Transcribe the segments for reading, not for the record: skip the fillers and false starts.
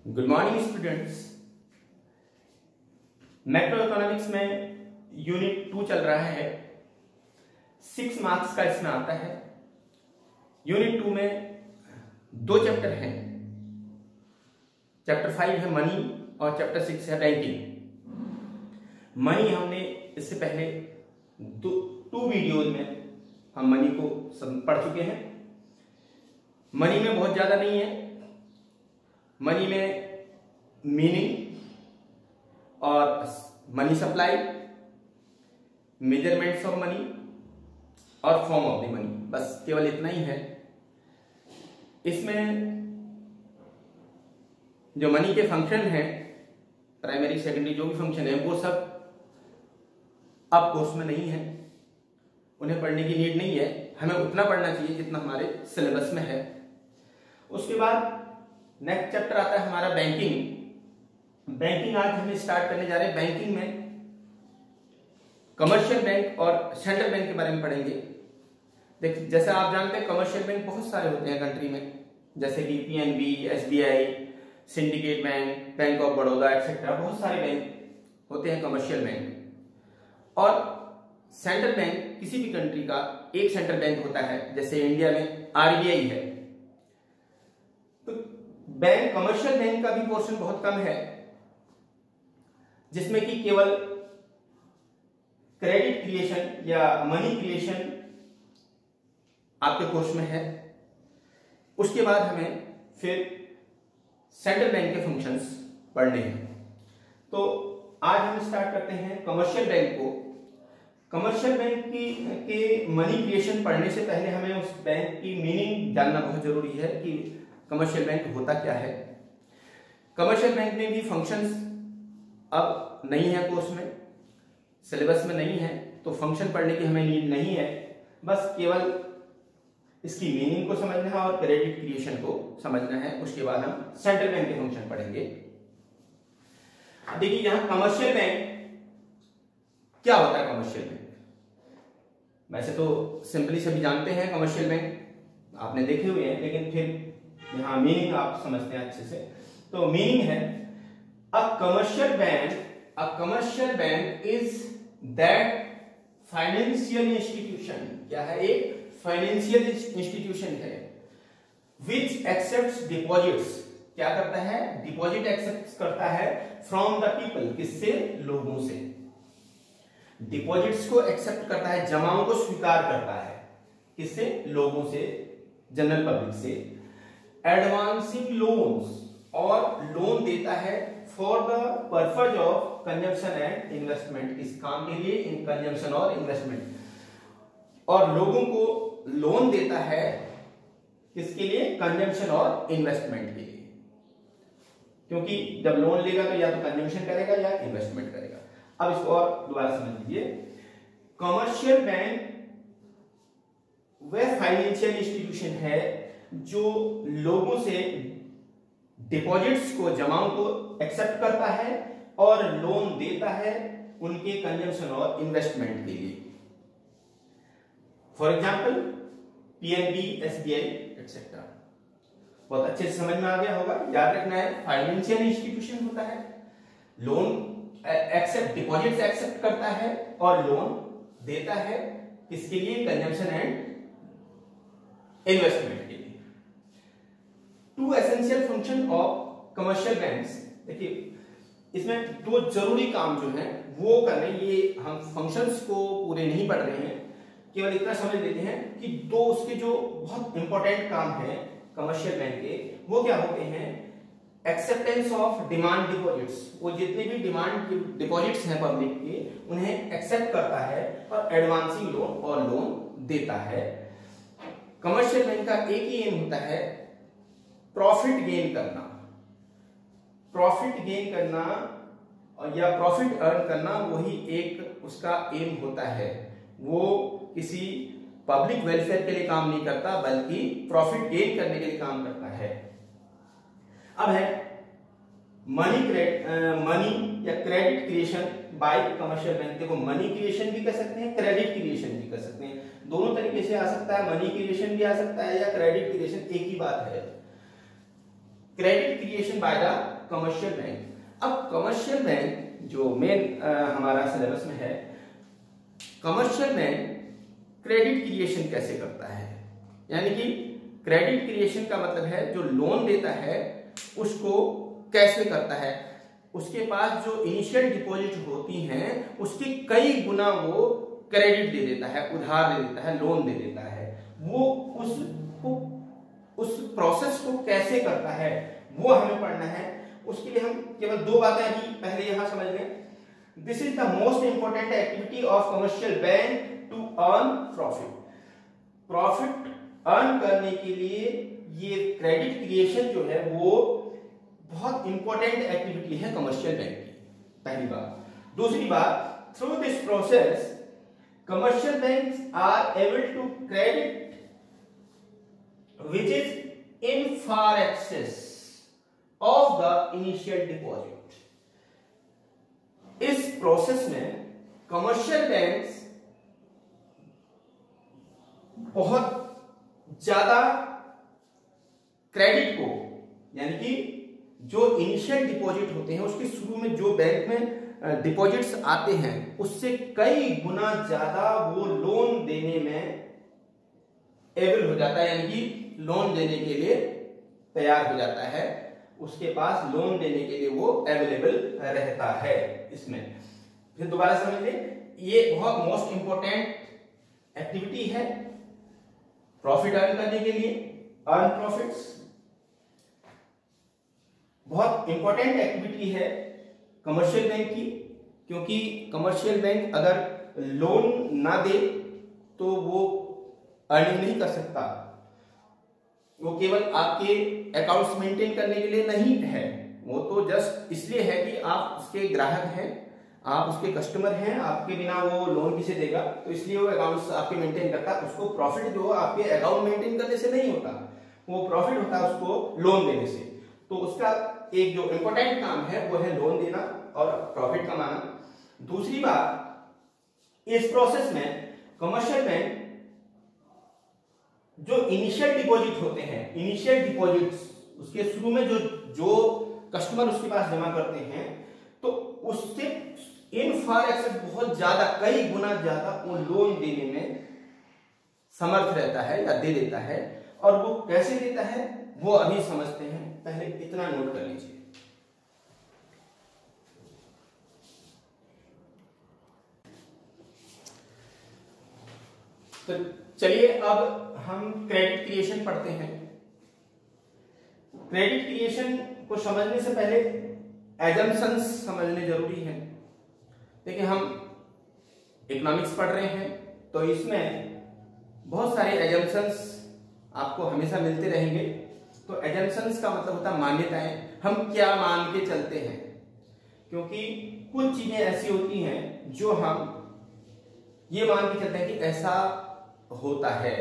Good morning students. Macro economics में unit 2 चल रहा है। 6 मार्क्स का इसमें आता है। यूनिट 2 में 2 चैप्टर हैं। चैप्टर 5 है मनी और चैप्टर 6 है बैंकिंग। मनी हमने इससे पहले 2 वीडियोज में हम मनी को पढ़ चुके हैं। मनी में बहुत ज्यादा नहीं है। मनी में मीनिंग और money supply, measurements of money और फॉर्म ऑफ द मनी, बस केवल इतना ही है। इसमें जो मनी के फंक्शन हैं, प्राइमरी सेकेंडरी जो भी फंक्शन है, वो सब अब कोर्स में नहीं है। उन्हें पढ़ने की नीड नहीं है। हमें उतना पढ़ना चाहिए जितना हमारे सिलेबस में है। उसके बाद नेक्स्ट चैप्टर आता है हमारा बैंकिंग। बैंकिंग आज हम स्टार्ट करने जा रहे हैं। बैंकिंग में कमर्शियल बैंक और सेंट्रल बैंक के बारे में पढ़ेंगे। देखिए, जैसा आप जानते हैं कमर्शियल बैंक बहुत सारे होते हैं कंट्री में, जैसे कि PNB, SBI, syndicate bank, bank of Baroda etcetera. बहुत सारे बैंक होते हैं कमर्शियल बैंक। और सेंट्रल बैंक किसी भी कंट्री का एक सेंट्रल बैंक होता है। जैसे इंडिया में आरबीआई है। तो बैंक, कमर्शियल बैंक का भी पोर्शन बहुत कम है, जिसमें कि केवल क्रेडिट क्रिएशन या मनी क्रिएशन आपके कोर्स में है। उसके बाद हमें फिर सेंट्रल बैंक के फंक्शंस पढ़ने हैं। तो आज हम स्टार्ट करते हैं कमर्शियल बैंक को। कमर्शियल बैंक के मनी क्रिएशन पढ़ने से पहले हमें उस बैंक की मीनिंग जानना बहुत जरूरी है कि कमर्शियल बैंक होता क्या है। कमर्शियल बैंक में भी फंक्शंस अब नहीं है, कोर्स में सिलेबस में नहीं है, तो फंक्शन पढ़ने की हमें नीड नहीं है। बस केवल इसकी मीनिंग को समझना है और क्रेडिट क्रिएशन को समझना है। उसके बाद हम सेंट्रल बैंक के फंक्शन पढ़ेंगे। देखिए, यहां कमर्शियल बैंक क्या होता है। कमर्शियल बैंक वैसे तो सिंपली सभी जानते हैं, कमर्शियल बैंक आपने देखे हुए हैं, लेकिन फिर यहां मीनिंग आप समझते हैं अच्छे से। तो मीनिंग है a commercial bank is that financial institution. क्या है? एक फाइनेंशियल इंस्टीट्यूशन है विच एक्सेप्ट्स डिपॉजिट्स। क्या करता है? डिपॉजिट एक्सेप्ट करता है फ्रॉम द पीपल। किससे? लोगों से। डिपॉजिट्स को एक्सेप्ट करता है, जमाओं को स्वीकार करता है। किससे? लोगों से, जनरल पब्लिक से। एडवांसिंग लोन्स, और लोन देता है for the purpose of consumption and investment. इस काम के लिए इन कंजम्पशन और इन्वेस्टमेंट। और लोगों को लोन देता है किसके लिए? कंजम्पशन और इन्वेस्टमेंट के लिए। क्योंकि जब लोन लेगा तो या तो कंजम्पशन करेगा या इन्वेस्टमेंट करेगा। अब इसको और दोबारा समझ लीजिए। कमर्शियल बैंक वह फाइनेंशियल इंस्टीट्यूशन है जो लोगों से डिपॉजिट्स को, जमाओं को एक्सेप्ट करता है और लोन देता है उनके कंजम्पशन और इन्वेस्टमेंट के लिए। For example PNB, SBI etcetera. बहुत अच्छे से समझ में आ गया होगा। याद रखना है, फाइनेंशियल इंस्टीट्यूशन होता है, लोन एक्सेप्ट, डिपॉजिट्स एक्सेप्ट करता है और लोन देता है किसके लिए? कंजम्पशन एंड इन्वेस्टमेंट के लिए। 2 essential function of commercial banks. देखिए, इसमें 2 जरूरी काम जो हैं वो करने। ये हम फंक्शंस को पूरे नहीं पढ़ रहे हैं, केवल इतना समझ लेते हैं कि 2 उसके जो बहुत इंपॉर्टेंट काम हैं कमर्शियल बैंक के, वो क्या होते हैं? Acceptance of demand deposits. वो जितने भी डिमांड डिपॉजिट्स हैं पब्लिक के, उन्हें एक्सेप्ट करता है और एडवांसिंग लोन और लोन देता है। कमर्शियल बैंक का एक ही एम होता है, प्रॉफिट गेन करना। प्रॉफिट गेन करना या प्रॉफिट अर्न करना, वही एक उसका एम होता है। वो किसी पब्लिक वेलफेयर के लिए काम नहीं करता, बल्कि प्रॉफिट गेन करने के लिए काम करता है। अब है मनी या credit creation bye commercial bank. देखो, मनी क्रिएशन भी कर सकते हैं, क्रेडिट क्रिएशन भी कर सकते हैं। दोनों तरीके से आ सकता है। मनी क्रिएशन भी आ सकता है या क्रेडिट क्रिएशन, एक ही बात है। Credit creation bye the commercial bank. अब कमर्शियल बैंक जो मेन हमारा सिलेबस में है, कमर्शियल बैंक क्रेडिट क्रिएशन कैसे करता है, यानी कि क्रेडिट क्रिएशन का मतलब है जो लोन देता है उसको कैसे करता है, उसके पास जो इनिशियल डिपॉजिट होती हैं उसके कई गुना वो क्रेडिट दे देता है, उधार दे देता है, लोन दे देता है। वो उस प्रोसेस को कैसे करता है वो हमें पढ़ना है। उसके लिए हम केवल दो बातें अभी पहले यहां समझ लें। This is the most important activity of commercial bank to earn profit. Profit earn करने के लिए ये क्रेडिट क्रिएशन जो है वो बहुत इंपॉर्टेंट एक्टिविटी है कमर्शियल बैंक की, पहली बात। दूसरी बात, through this process commercial banks are able to credit which is in far excess of the initial deposit। इस प्रोसेस में कमर्शियल बैंक्स बहुत ज्यादा क्रेडिट को, यानी कि जो इनिशियल डिपॉजिट होते हैं उसके शुरू में जो बैंक में डिपॉजिट्स आते हैं उससे कई गुना ज्यादा वो लोन देने में एबल हो जाता है, यानी कि लोन देने के लिए तैयार हो जाता है, उसके पास लोन देने के लिए वो अवेलेबल रहता है। इसमें फिर दोबारा समझ लें, ये बहुत मोस्ट इंपॉर्टेंट एक्टिविटी है प्रॉफिट अर्न करने के लिए। अर्न प्रॉफिट्स बहुत इंपॉर्टेंट एक्टिविटी है कमर्शियल बैंक की, क्योंकि कमर्शियल बैंक अगर लोन ना दे तो वो अर्निंग नहीं कर सकता। वो केवल आपके अकाउंट्स मेंटेन करने के लिए नहीं है, वो तो जस्ट इसलिए है कि आप उसके ग्राहक हैं, आप उसके कस्टमर हैं, आपके बिना वो लोन किसे देगा, तो इसलिए वो अकाउंट्स आपके मेंटेन करता है। उसको प्रॉफिट जो आपके अकाउंट मेंटेन करने से नहीं होता, वो प्रॉफिट होता है उसको लोन देने से। तो उसका एक जो इंपॉर्टेंट काम है वो है लोन देना और प्रॉफिट कमाना। दूसरी बात, इस प्रोसेस में कमर्शियल बैंक जो इनिशियल डिपॉजिट होते हैं, इनिशियल डिपॉजिट्स उसके शुरू में जो कस्टमर उसके पास जमा करते हैं, तो उससे इन फार एक्सेस बहुत ज्यादा, कई गुना ज्यादा वो लोन देने में समर्थ रहता है या दे देता है। और वो कैसे देता है वो अभी समझते हैं, पहले इतना नोट कर लीजिए। तो चलिए अब हम क्रेडिट क्रिएशन पढ़ते हैं। क्रेडिट क्रिएशन को समझने से पहले एजम्पशंस समझने जरूरी है। देखिए, हम इकोनॉमिक्स पढ़ रहे हैं तो इसमें बहुत सारे एजम्पशंस आपको हमेशा मिलते रहेंगे। तो एजम्पशंस का मतलब होता है मान्यताएं, हम क्या मान के चलते हैं, क्योंकि कुछ चीजें ऐसी होती हैं जो हम ये मान के चलते हैं कि ऐसा होता है।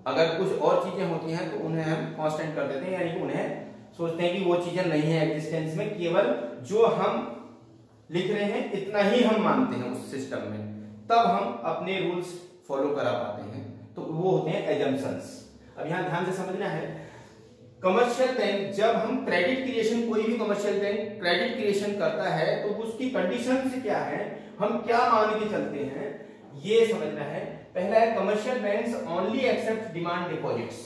अगर कुछ और चीजें होती हैं तो उन्हें हम कांस्टेंट कर देते हैं, यानी कि उन्हें सोचते हैं कि वो चीजें नहीं है एग्जिस्टेंस में, केवल जो हम लिख रहे हैं इतना ही हम मानते हैं उस सिस्टम में, तब हम अपने रूल्स फॉलो करा पाते हैं। तो वो होते हैं एजम्पशंस। अब यहां ध्यान से समझना है, कमर्शियल बैंक जब हम क्रेडिट क्रिएशन, कोई भी कमर्शियल बैंक क्रेडिट क्रिएशन करता है तो उसकी कंडीशन से क्या है, हम क्या मान के चलते हैं, ये समझना है। पहला है commercial banks only accept demand deposits.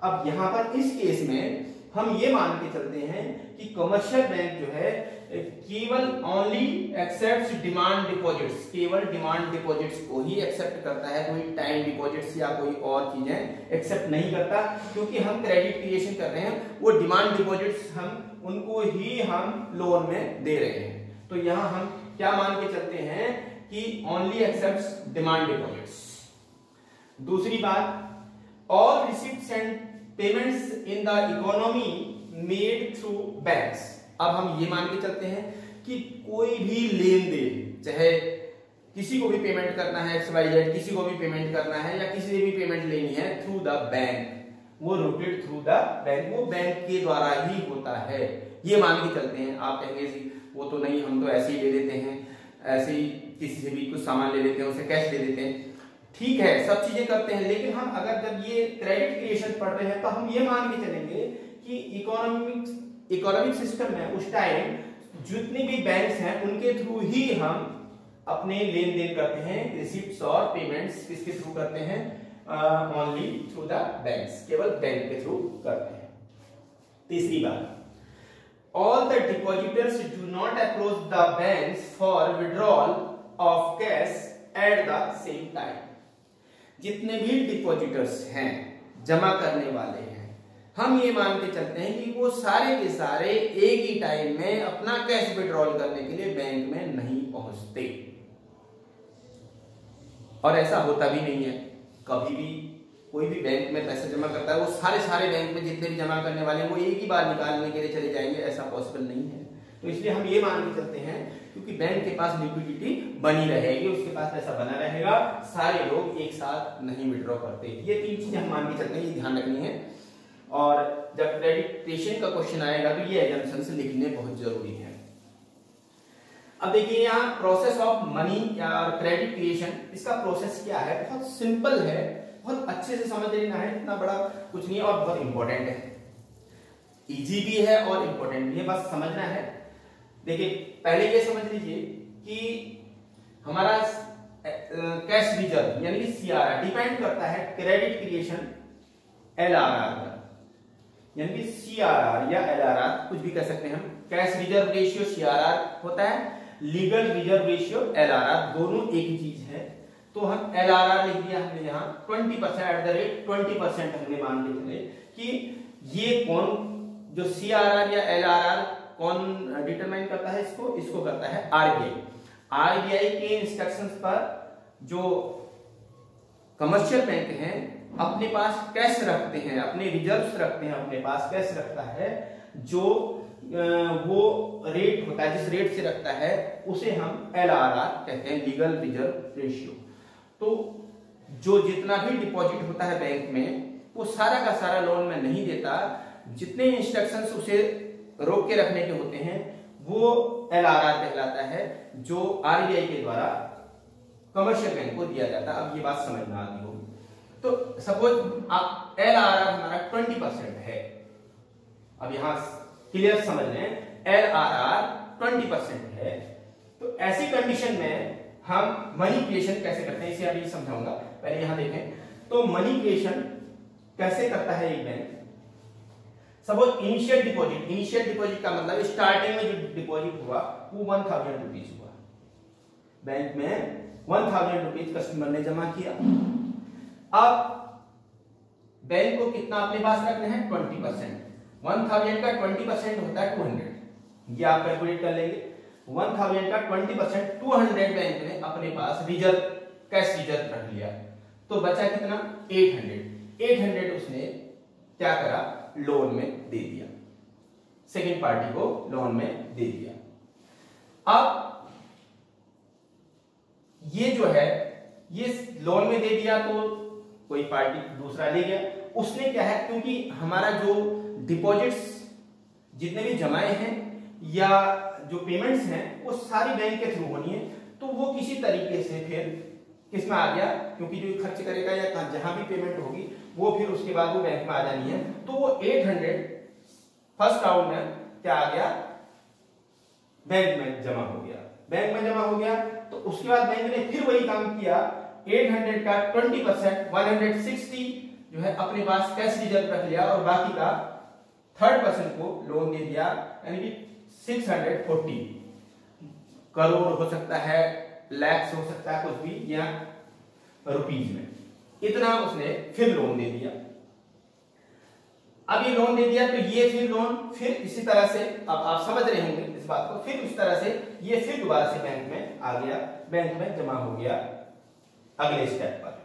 अब यहां पर इस केस में हम ये मान के चलते हैं कि कमर्शियल बैंक जो है केवल ओनली एक्सेप्ट डिमांड डिपॉजिट्स, केवल डिमांड डिपॉजिट्स को ही एक्सेप्ट करता है, कोई टाइम डिपॉजिट्स या कोई और चीजें एक्सेप्ट नहीं करता। क्योंकि हम क्रेडिट क्रिएशन कर रहे हैं, वो डिमांड डिपॉजिट्स हम उनको ही हम लोन में दे रहे हैं। तो यहां हम क्या मान के चलते हैं कि ओनली एक्सेप्ट डिमांड डिपॉजिट्स। दूसरी बात, all receipts and payments in the economy made through banks. अब हम ये मान के चलते हैं कि कोई भी लेन देन, चाहे किसी को भी पेमेंट करना है XYZ, किसी को भी पेमेंट करना है या किसी से भी पेमेंट लेनी है थ्रू द बैंक, वो रूटेड थ्रू द बैंक, वो बैंक के द्वारा ही होता है, ये मान के चलते हैं। आप कहेंगे वो तो नहीं, हम तो ऐसे ही ले लेते हैं, ऐसे ही किसी से भी कुछ सामान ले लेते हैं, उसे कैश दे देते हैं, ठीक है, सब चीजें करते हैं। लेकिन हम अगर जब ये क्रेडिट क्रिएशन पढ़ रहे हैं तो हम ये मान के चलेंगे कि इकोनॉमिक सिस्टम में उस टाइम जितने भी बैंक्स हैं उनके थ्रू ही हम अपने लेन देन करते हैं, रिसिप्ट्स और पेमेंट्स किसके थ्रू करते हैं, ओनली थ्रू द बैंक्स, केवल बैंक के थ्रू करते हैं। तीसरी बात, all the depositors do not approach the banks for withdrawal of cash at the same time. जितने भी डिपॉजिटर्स हैं, जमा करने वाले हैं, हम ये मान के चलते हैं कि वो सारे के सारे एक ही टाइम में अपना कैश विड्रॉल करने के लिए बैंक में नहीं पहुंचते, और ऐसा होता भी नहीं है। कभी भी कोई भी बैंक में पैसा जमा करता है, वो सारे बैंक में जितने भी जमा करने वाले हैं वो एक ही बार निकालने के लिए चले जाएंगे, ऐसा पॉसिबल नहीं है। तो इसलिए हम ये मान के चलते हैं क्योंकि बैंक के पास लिक्विडिटी बनी रहेगी, उसके पास पैसा बना रहेगा, सारे लोग एक साथ नहीं विड्रॉ करते। ये तीन चीजें हम मान के चलते हैं, ये ध्यान रखनी है। और जब क्रेडिट क्रिएशन का क्वेश्चन आएगा तो ये एजम्पशंस लिखने बहुत जरूरी है। अब देखिए यहाँ प्रोसेस ऑफ मनी या क्रेडिट क्रिएशन, इसका प्रोसेस क्या है, बहुत सिंपल है, बहुत अच्छे से समझ लेना है, इतना बड़ा कुछ नहीं है और बहुत इंपॉर्टेंट है, इजी भी है और इंपॉर्टेंट भी है, बस समझना है। देखिए पहले ये समझ लीजिए कि हमारा कैश रिजर्व यानी कि सीआरआर डिपेंड करता है क्रेडिट क्रिएशन एलआरआर पर, यानी कि सीआरआर या एलआरआर कुछ भी कह सकते हैं हम। कैश रिजर्व रेशियो सीआरआर होता है, लीगल रिजर्व रेशियो एलआरआर, दोनों एक ही चीज है। तो हम एलआरआर लिख दिया हमने यहाँ 20% एट द रेट 20% हमने मान के चले कि ये कौन, जो सीआरआर या एलआरआर कौन डिटरमाइन करता है, इसको करता है आरबीआई। आरबीआई के इंस्ट्रक्शंस पर जो कमर्शियल बैंक हैं अपने पास कैश रखते हैं, अपने रिजर्व्स रखते हैं, अपने पास कैश रखता है, जो वो रेट होता है, जिस रेट से रखता है उसे हम एलआरआर कहते हैं, लीगल रिजर्व रेशियो। तो जो जितना भी डिपॉजिट होता है बैंक में वो सारा का सारा लोन में नहीं देता, जितने इंस्ट्रक्शंस उसे रोक के रखने के होते हैं वो एलआरआर कहलाता है, जो आरबीआई के द्वारा कमर्शियल बैंक को दिया जाता है। अब ये बात समझ में आती होगी। तो सपोज आप एलआरआर हमारा 20% है, अब यहां क्लियर समझ लें, एलआरआर 20% है, तो ऐसी कंडीशन में हम मनी क्रिएशन कैसे करते हैं इसे अभी समझाऊंगा। पहले यहां देखें तो मनी क्रिएशन कैसे करता है एक बैंक। सपोज इनिशियल डिपॉजिट का मतलब स्टार्टिंग में जो डिपॉजिट हुआ वो 1000 रुपीज हुआ, बैंक में 1000 रुपीज कस्टमर ने जमा किया। अब बैंक को कितना अपने पास रखना है, 20%। 1000 का 20% होता है 200, ये आप कैलकुलेट कर लेंगे। 1000 का 20% 200 बैंक ने अपने पास रिजर्व, कैश रिजर्व रख लिया, तो बचा कितना, 800 उसने क्या करा, लोन में दे दिया, सेकेंड पार्टी को लोन में दे दिया। अब ये जो है ये लोन में दे दिया तो कोई पार्टी दूसरा ले गया, उसने क्या है, क्योंकि हमारा जो डिपॉजिट्स जितने भी जमाए हैं या जो पेमेंट्स हैं वो सारी बैंक के थ्रू होनी है, तो वो किसी तरीके से फिर किसमें आ गया, क्योंकि जो खर्च करेगा या जहां भी पेमेंट होगी वो फिर उसके बाद वो बैंक में आ जानी है, तो वो 800 फर्स्ट राउंड में क्या आ गया, बैंक में जमा हो गया। बैंक में जमा हो गया तो उसके बाद बैंक ने फिर वही काम किया, 800 का 20% 160 जो है अपने पास कैश रिजर्व रख लिया और बाकी का 3% को लोन दे दिया, यानी कि 640 करोड़ हो सकता है, लैक्स हो सकता है, कुछ भी, या रुपीज में, इतना उसने फिर लोन दे दिया। अब ये लोन दे दिया तो ये फिर लोन फिर इसी तरह से, अब आप समझ रहे होंगे इस बात को, फिर इस तरह से ये फिर दोबारा से बैंक में आ गया, बैंक में जमा हो गया अगले स्टेप पर।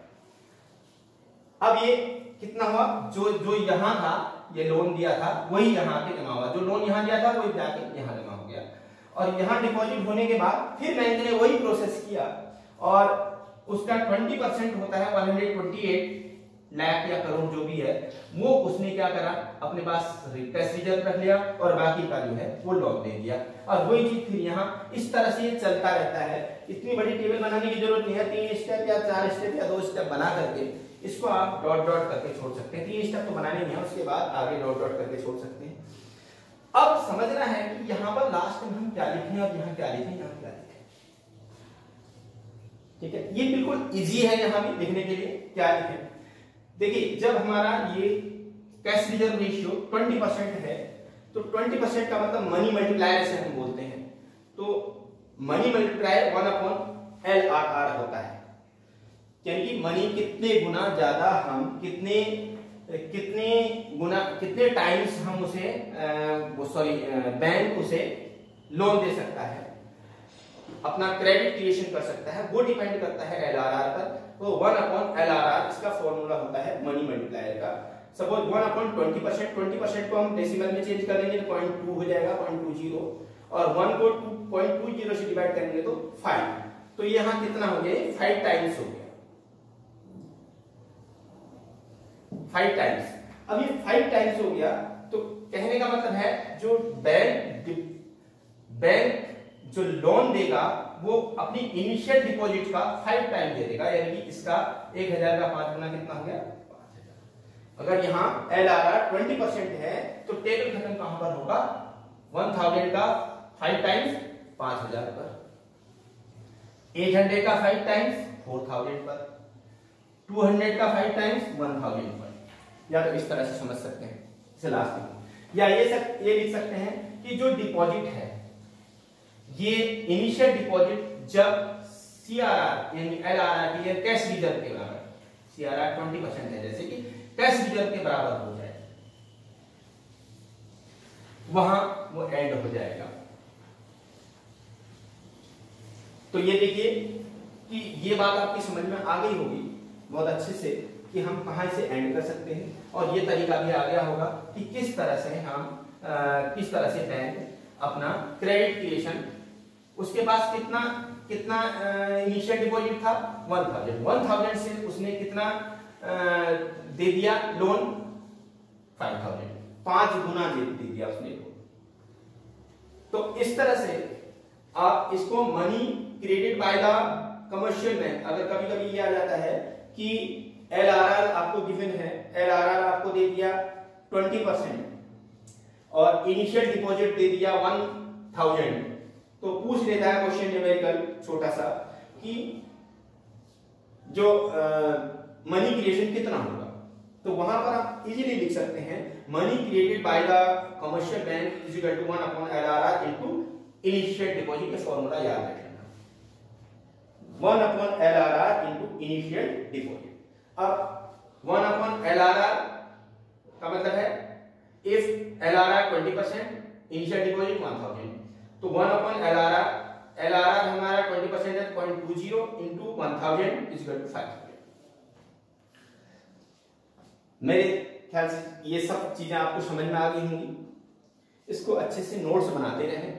अब ये कितना हुआ, जो यहां था ये लोन दिया था वही यहां पे जमा हुआ, जो लोन यहां दिया था वही जाके यहां जमा हो गया, और यहां डिपॉजिट होने के बाद फिर बैंक ने वही प्रोसेस किया और उसका 20% होता है 128 लाख या करोड़ जो भी है, वो उसने क्या करा, अपने पास कैश रिजर्व रख लिया और बाकी का जो है वो लोन दे दिया। और वही चीज फिर यहाँ इस तरह से ये चलता रहता है। इतनी बड़ी टेबल बनाने की जरूरत नहीं है, 3 स्टेप या 4 स्टेप या 2 स्टेप बना करके इसको आप डॉट डॉट करके छोड़ सकते हैं। 3 स्टेप तो बनाने नहीं है, उसके बाद आगे डॉट डॉट करके छोड़ सकते हैं। अब समझना है कि यहां पर लास्ट में हम क्या लिखें और यहां क्या लिखें, यहां क्या लिखें। ठीक है, ये बिल्कुल इजी है यहां भी लिखने के लिए। क्या लिखें, देखिए जब हमारा ये कैश रिजर्व रेशियो 20% है तो 20% का मतलब मनी मल्टीप्लायर से हम बोलते हैं, तो मनी मल्टीप्लायर 1/LRR होता है, यानी कि मनी कितने गुना ज्यादा हम कितने टाइम्स हम उसे बैंक उसे लोन दे सकता है, अपना क्रेडिट क्रिएशन कर सकता है, वो डिपेंड करता है LRR पर। तो 1/LRR इसका फॉर्मूला होता है मनी मल्टीप्लायर का। सपोज 1/20%, 20% को हम डेसिमल में चेंज कर देंगे तो 0.2 हो जाएगा, 0.20, और 1 को 0.20 से डिवाइड करेंगे तो 5, तो यहां कितना हो गया, 5 टाइम्स हो गया, 5 टाइम्स। अब ये 5 टाइम्स हो गया तो कहने का मतलब है जो बैंक जो लोन देगा वो अपनी इनिशियल डिपॉजिट का 5 टाइम दे देगा, यानी कि इसका 1000 का 5 गुना कितना हो गया, 5000। अगर यहाँ LRR 20% है तो टेबल खत्म कहां पर होगा, 1000 का 5 टाइम्स 5000 पर, 800 का 5 टाइम्स 4000 पर, 200 का 5 टाइम्स 1000 पर। या तो इस तरह से समझ सकते हैं इसे लास्ट में, या ये लिख सकते हैं कि जो डिपॉजिट है ये इनिशियल डिपॉजिट जब CRR यानी LRR की कैश रिजर्व के बराबर, CRR 20% है, जैसे कि कैश रिजर्व के बराबर हो जाए, वहां वो एंड हो जाएगा। तो ये देखिए कि ये बात आपकी समझ में आ गई होगी बहुत अच्छे से कि हम कहां से एंड कर सकते हैं, और ये तरीका भी आ गया होगा कि किस तरह से बैंक अपना क्रेडिट क्रिएशन, उसके पास कितना इनिशियल डिपॉजिट था 1000 से उसने कितना दे दिया लोन, 5000, 5 गुना दे दिया उसने लोन। तो इस तरह से आप इसको money credit by the commercial bank, अगर कभी कभी ये आ जाता है कि LRR आपको गिवन है, LRR आपको दे दिया 20% और इनिशियल डिपॉजिट दे दिया 1000, तो पूछ लेता है क्वेश्चन न्यूमेरिकल छोटा सा कि जो मनी क्रिएशन कितना होगा, तो वहां पर आप इजीली लिख सकते हैं money created by the commercial bank is equal to 1/LRR into initial deposit का फॉर्मूला याद रखना, 1/LRR इनटू इनिशियल डिपॉजिट। अब 1/LRR का मतलब है इफ LRR 20%, इनिशियल डिपॉजिट 1000, तो 1/LRR हमारा 20% है 0.20 इंटू 1000 इज इक्वल टू 500। मेरे ख्याल से ये सब चीजें आपको समझ में आ गई होंगी। इसको अच्छे से नोट्स बनाते रहें,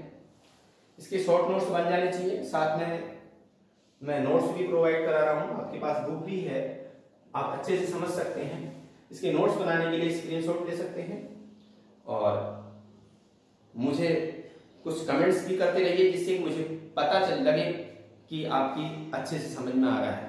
इसके शॉर्ट नोट्स बन जाने चाहिए, साथ में मैं नोट्स भी प्रोवाइड करा रहा हूं, आपके पास बुक भी है, आप अच्छे से समझ सकते हैं। इसके नोट्स बनाने के लिए स्क्रीनशॉट ले सकते हैं और मुझे कुछ कमेंट्स भी करते रहिए जिससे मुझे पता चल लगे कि आपकी अच्छे से समझ में आ रहा है।